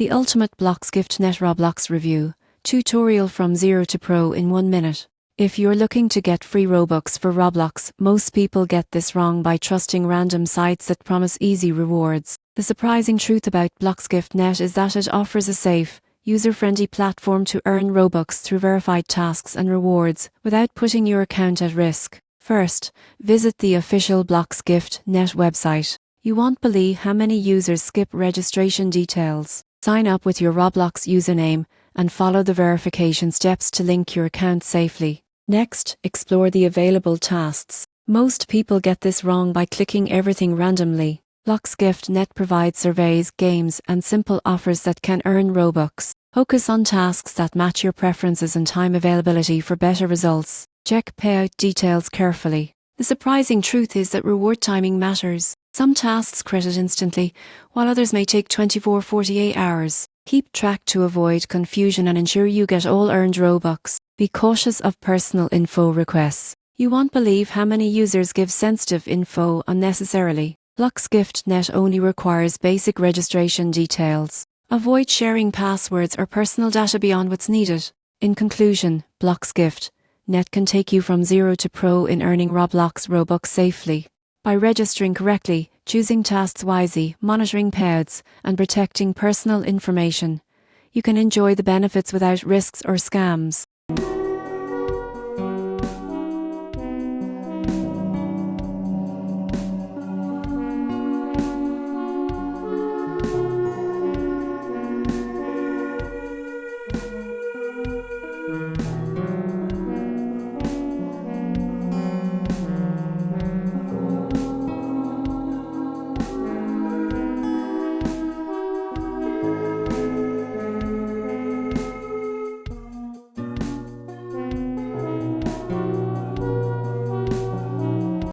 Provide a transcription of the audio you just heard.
The ultimate Bloxgift net Roblox review. Tutorial from 0 to pro in 1 minute. If you're looking to get free Robux for Roblox, most people get this wrong by trusting random sites that promise easy rewards. The surprising truth about Bloxgift Net is that it offers a safe, user-friendly platform to earn Robux through verified tasks and rewards without putting your account at risk. First, visit the official Bloxgift Net website. You won't believe how many users skip registration details. Sign up with your Roblox username and follow the verification steps to link your account safely. Next, explore the available tasks. Most people get this wrong by clicking everything randomly. Bloxgift Net provides surveys, games, and simple offers that can earn Robux. Focus on tasks that match your preferences and time availability for better results. Check payout details carefully. The surprising truth is that reward timing matters. Some tasks credit instantly, while others may take 24-48 hours. Keep track to avoid confusion and ensure you get all earned Robux. Be cautious of personal info requests. You won't believe how many users give sensitive info unnecessarily. Bloxgift Net only requires basic registration details. Avoid sharing passwords or personal data beyond what's needed. In conclusion, Bloxgift Net can take you from 0 to pro in earning Robux safely. By registering correctly, choosing tasks wisely, monitoring payouts, and protecting personal information, you can enjoy the benefits without risks or scams.